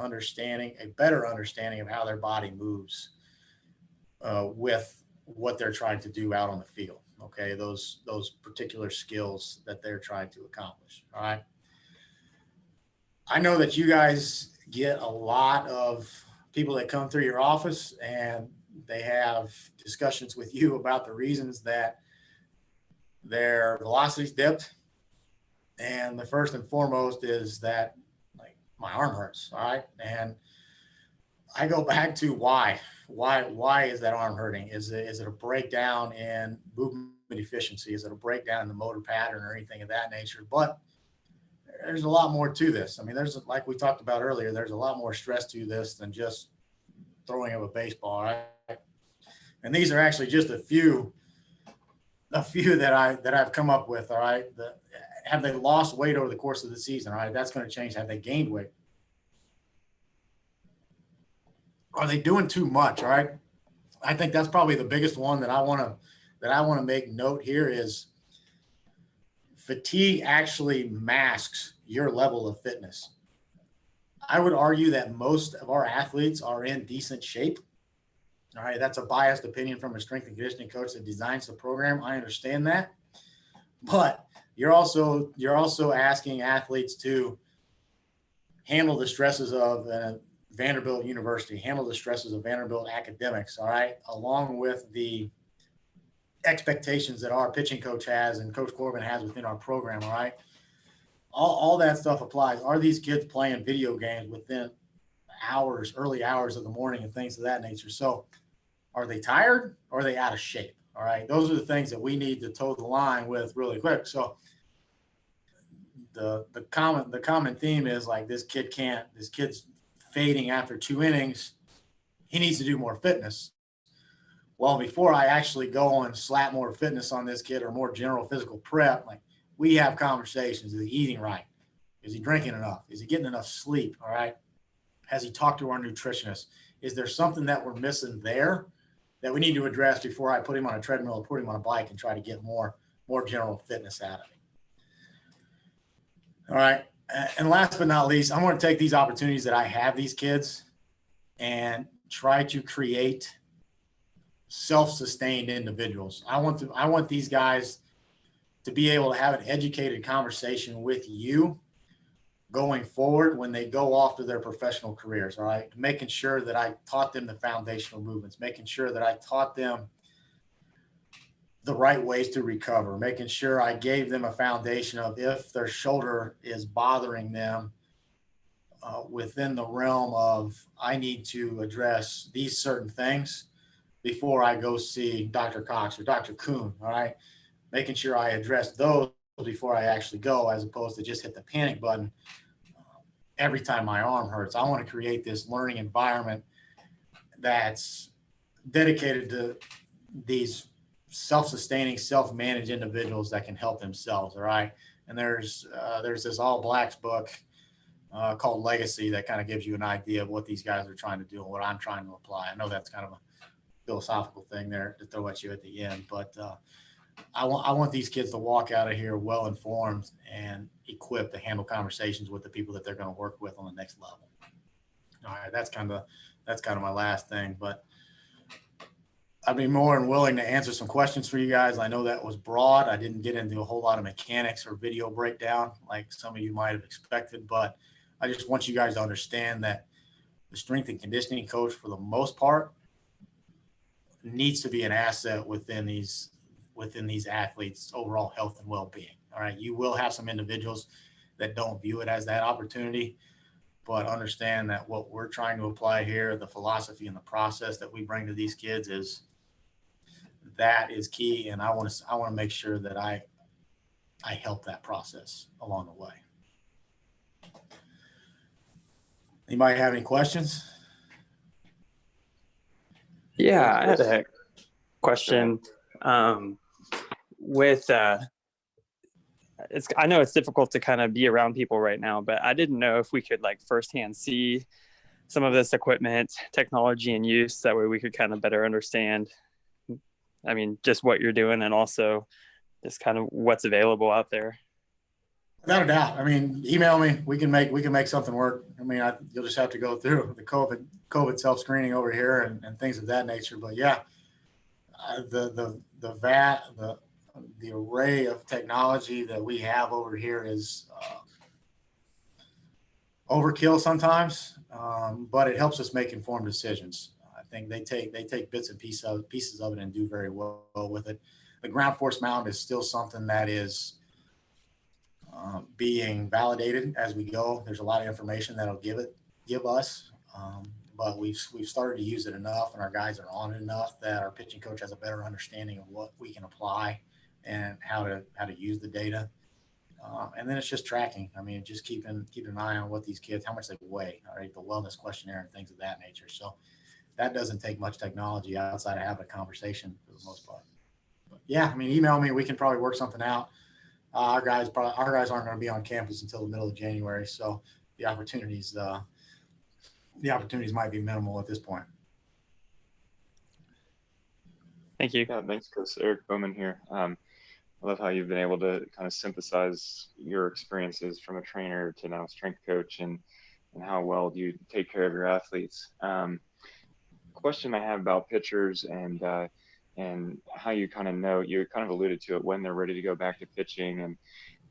S2: better understanding of how their body moves with what they're trying to do out on the field, okay? Those particular skills that they're trying to accomplish, all right? I know that you guys get a lot of people that come through your office and they have discussions with you about the reasons that their velocity's dipped. And the first and foremost is that, like, my arm hurts, all right? And I go back to why. why is that arm hurting? Is it a breakdown in movement efficiency? Is it a breakdown in the motor pattern or anything of that nature? But there's a lot more to this. I mean, there's, like we talked about earlier, there's a lot more stress to this than just throwing of a baseball, right? And these are actually just a few that I've come up with. All right. Have they lost weight over the course of the season? All right. That's going to change. Have they gained weight? Are they doing too much? All right. I think that's probably the biggest one that I want to make note here is fatigue actually masks your level of fitness. I would argue that most of our athletes are in decent shape. All right, that's a biased opinion from a strength and conditioning coach that designs the program. I understand that, but you're also asking athletes to handle the stresses of Vanderbilt University, handle the stresses of Vanderbilt academics. All right, along with the expectations that our pitching coach has and Coach Corbin has within our program. All right, all that stuff applies. Are these kids playing video games within hours, early hours of the morning, and things of that nature? So, are they tired or are they out of shape? All right. Those are the things that we need to toe the line with really quick. So the common theme is like this kid's fading after 2 innings. He needs to do more fitness. Well, before I actually go and slap more fitness on this kid or more general physical prep, like we have conversations. Is he eating right? Is he drinking enough? Is he getting enough sleep? All right. Has he talked to our nutritionist? Is there something that we're missing there that we need to address before I put him on a treadmill or put him on a bike and try to get more general fitness out of him? All right. And last but not least, I want to take these opportunities that I have these kids and try to create self-sustained individuals. I want these guys to be able to have an educated conversation with you going forward when they go off to their professional careers. All right. Making sure that I taught them the foundational movements, making sure that I taught them the right ways to recover, making sure I gave them a foundation of if their shoulder is bothering them within the realm of I need to address these certain things before I go see Dr. Cox or Dr. Kuhn. All right. Making sure I address those before I actually go, as opposed to just hit the panic button every time my arm hurts. I want to create this learning environment that's dedicated to these self-sustaining, self-managed individuals that can help themselves. All right. And there's this All Blacks book called Legacy that kind of gives you an idea of what these guys are trying to do and what I'm trying to apply. I know that's kind of a philosophical thing there to throw at you at the end, but I want these kids to walk out of here well informed and equipped to handle conversations with the people that they're going to work with on the next level. All right, that's kind of my last thing, but I'd be more than willing to answer some questions for you guys. I know that was broad. I didn't get into a whole lot of mechanics or video breakdown like some of you might have expected, but I just want you guys to understand that the strength and conditioning coach, for the most part, needs to be an asset within these athletes' overall health and well-being. All right. You will have some individuals that don't view it as that opportunity, but understand that what we're trying to apply here, the philosophy and the process that we bring to these kids is key. And I want to make sure that I help that process along the way. Anybody have any questions?
S5: Yeah, I had a question. I know it's difficult to kind of be around people right now, but I didn't know if we could like firsthand see some of this equipment, technology and use. That way we could kind of better understand, I mean, just what you're doing and also just kind of what's available out there.
S2: Without a doubt. I mean, email me. We can make something work. I mean, you'll just have to go through the COVID self-screening over here and things of that nature. But yeah, the array of technology that we have over here is overkill sometimes, but it helps us make informed decisions. I think they take bits and pieces of it and do very well with it. The ground force mount is still something that is being validated as we go. There's a lot of information that'll give us, but we've started to use it enough, and our guys are on it enough that our pitching coach has a better understanding of what we can apply and how to use the data. And then it's just tracking. I mean, just keeping an eye on what these kids, how much they weigh, all right, the wellness questionnaire and things of that nature. So that doesn't take much technology outside of having a conversation for the most part. But yeah, I mean, email me. We can probably work something out. Our guys aren't going to be on campus until the middle of January, so the opportunities might be minimal at this point.
S5: Thank you.
S6: Yeah, thanks, Chris. Eric Bowman here. I love how you've been able to kind of synthesize your experiences from a trainer to now strength coach, and how well do you take care of your athletes. Question I have about pitchers and how you kind of know, you kind of alluded to it, when they're ready to go back to pitching,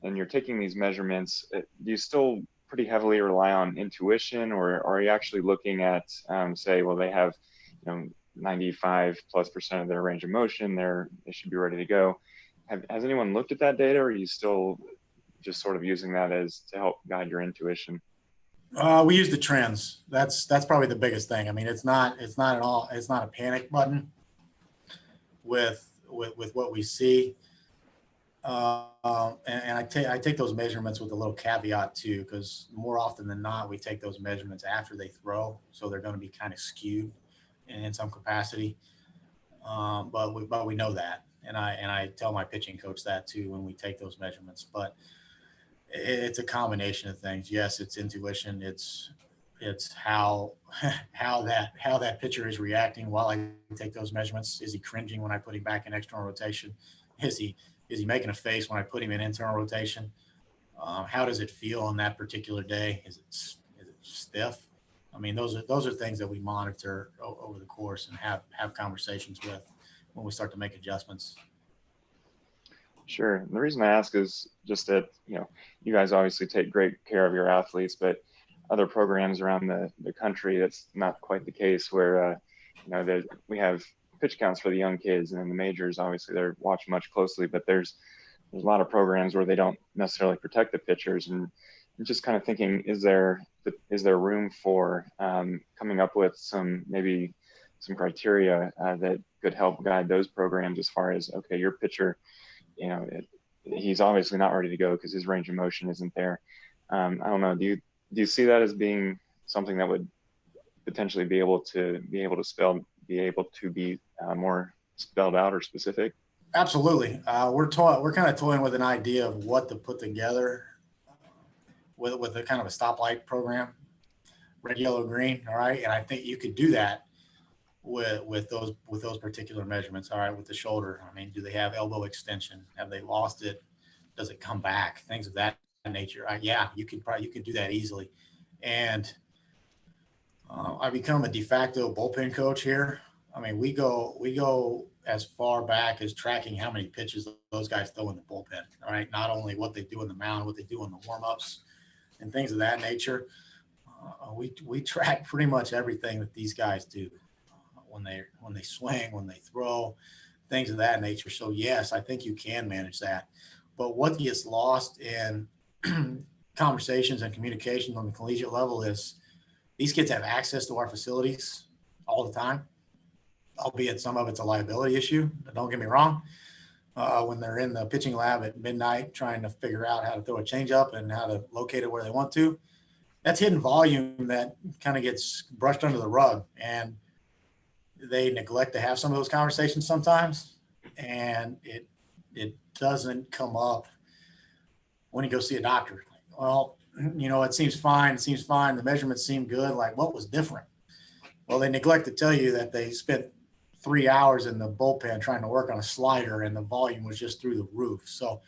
S6: and you're taking these measurements. Do you still pretty heavily rely on intuition, or are you actually looking at say, well, they have 95+% of their range of motion, they should be ready to go? Has anyone looked at that data, or are you still just sort of using that as to help guide your intuition?
S2: We use the trends. That's probably the biggest thing. I mean, it's not a panic button with what we see. And I take those measurements with a little caveat too, because more often than not, we take those measurements after they throw, so they're going to be kind of skewed in some capacity. But we know that, and I tell my pitching coach that too when we take those measurements. But it's a combination of things. Yes, it's intuition. It's how that pitcher is reacting while I take those measurements. Is he cringing when I put him back in external rotation? Is he making a face when I put him in internal rotation? How does it feel on that particular day? Is it stiff? I mean, those are things that we monitor over the course and have conversations with when we start to make adjustments.
S6: Sure. And the reason I ask is just that, you guys obviously take great care of your athletes, but other programs around the country, that's not quite the case, where, we have pitch counts for the young kids, and in the majors, obviously they're watched much closely, but there's a lot of programs where they don't necessarily protect the pitchers. And I'm just kind of thinking, is there room for coming up with some criteria that could help guide those programs as far as, okay, your pitcher, he's obviously not ready to go because his range of motion isn't there. I don't know. Do you see that as being something that would potentially be able to be more spelled out or specific?
S2: Absolutely. We're kind of toying with an idea of what to put together with a kind of a stoplight program, red, yellow, green. All right. And I think you could do that with those particular measurements. All right. With the shoulder, I mean, do they have elbow extension? Have they lost it? Does it come back? Things of that nature. Yeah, you could do that easily. And I become a de facto bullpen coach here. I mean, we go as far back as tracking how many pitches those guys throw in the bullpen. All right. Not only what they do in the mound, what they do in the warm-ups and things of that nature. We track pretty much everything that these guys do. When they swing, when they throw, things of that nature. So yes, I think you can manage that. But what gets lost in conversations and communications on the collegiate level is these kids have access to our facilities all the time, albeit some of it's a liability issue. But don't get me wrong. When they're in the pitching lab at midnight trying to figure out how to throw a changeup and how to locate it where they want to, that's hidden volume that kind of gets brushed under the rug. And they neglect to have some of those conversations sometimes, and it doesn't come up when you go see a doctor. Well, it seems fine. The measurements seem good. Like, what was different? Well, they neglect to tell you that they spent 3 hours in the bullpen trying to work on a slider, and the volume was just through the roof. So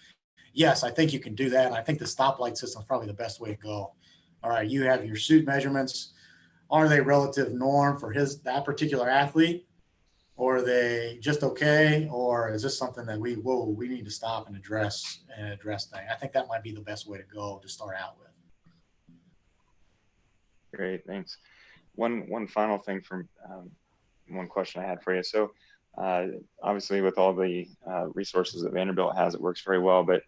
S2: yes, I think you can do that. And I think the stoplight system is probably the best way to go. All right. You have your suit measurements. Are they relative norm for that particular athlete, or are they just okay, or is this something that we need to stop and address things? I think that might be the best way to go to start out with.
S6: Great, thanks. One final thing from one question I had for you. So obviously with all the resources that Vanderbilt has, it works very well. But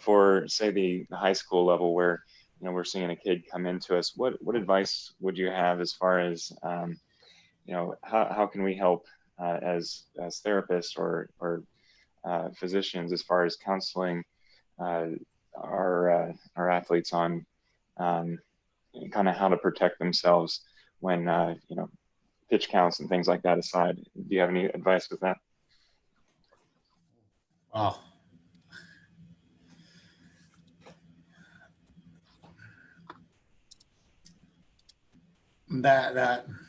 S6: for say the high school level where you know, we're seeing a kid come into us, what advice would you have as far as, you know, how can we help as therapists or physicians as far as counseling our athletes on kind of how to protect themselves when, you know, pitch counts and things like that aside? Do you have any advice with that?
S2: Wow.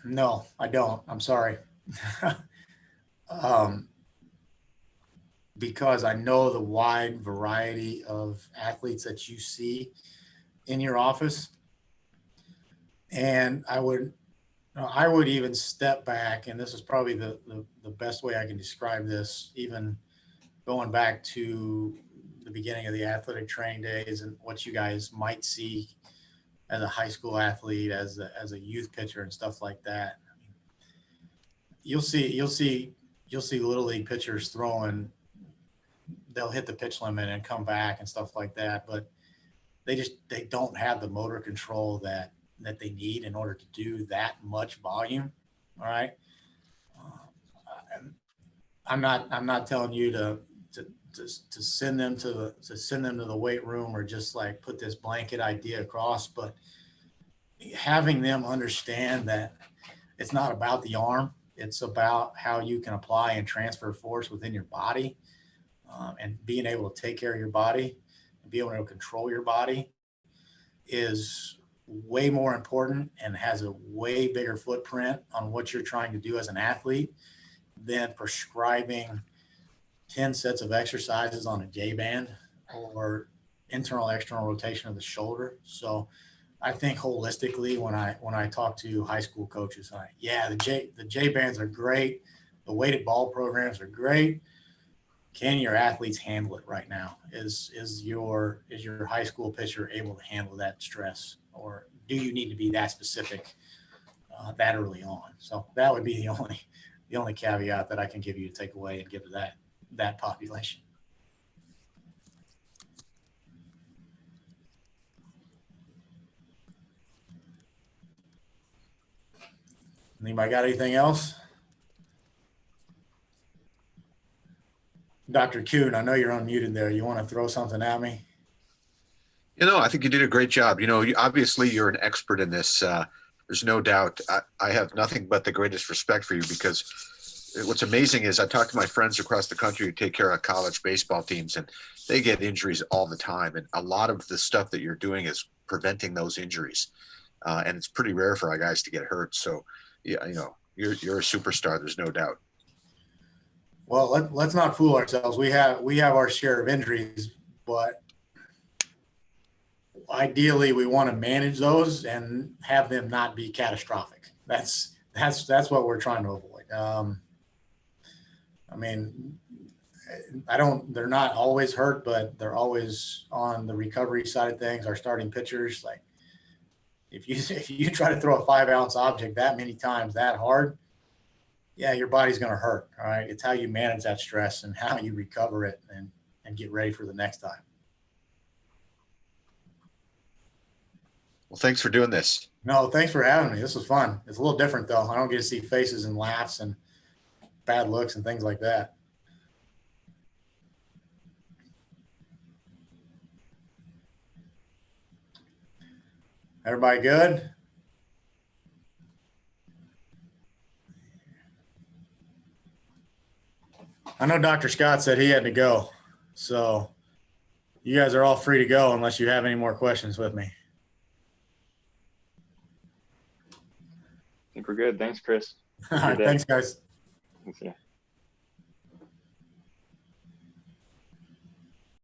S2: No, I don't. I'm sorry. Because I know the wide variety of athletes that you see in your office. And I would even step back, and this is probably the best way I can describe this, even going back to the beginning of the athletic training days and what you guys might see as a high school athlete, as a youth pitcher and stuff like that. I mean, you'll see little league pitchers throwing, they'll hit the pitch limit and come back and stuff like that, but they don't have the motor control that they need in order to do that much volume. All right. I'm not telling you to send them to the weight room or just like put this blanket idea across, but having them understand that it's not about the arm, it's about how you can apply and transfer force within your body, and being able to take care of your body and be able to control your body is way more important and has a way bigger footprint on what you're trying to do as an athlete than prescribing 10 sets of exercises on a J band or internal external rotation of the shoulder. So I think holistically, when I talk to high school coaches, the J bands are great. The weighted ball programs are great. Can your athletes handle it right now? Is your high school pitcher able to handle that stress, or do you need to be that specific that early on? So that would be the only caveat that I can give you to take away and give to that population. Anybody got anything else? Dr. Kuhn, I know you're unmuted there. You want to throw something at me?
S7: You know, I think you did a great job. You know, obviously you're an expert in this. There's no doubt. I have nothing but the greatest respect for you, because what's amazing is I talk to my friends across the country who take care of college baseball teams, and they get injuries all the time. And a lot of the stuff that you're doing is preventing those injuries. And it's pretty rare for our guys to get hurt. So, yeah, you know, you're a superstar. There's no doubt.
S2: Well, let's not fool ourselves. We have our share of injuries, but ideally we want to manage those and have them not be catastrophic. That's what we're trying to avoid. I mean, they're not always hurt, but they're always on the recovery side of things. Our starting pitchers, like if you try to throw a 5-ounce object that many times that hard, yeah, your body's going to hurt. All right. It's how you manage that stress and how you recover it and get ready for the next time.
S7: Well, thanks for doing this.
S2: No, thanks for having me. This was fun. It's a little different though. I don't get to see faces and laughs and bad looks and things like that. Everybody good? I know Dr. Scott said he had to go, so you guys are all free to go unless you have any more questions with me.
S6: I think we're good. Thanks, Chris.
S2: All right, thanks, guys.
S6: Thanks, yeah.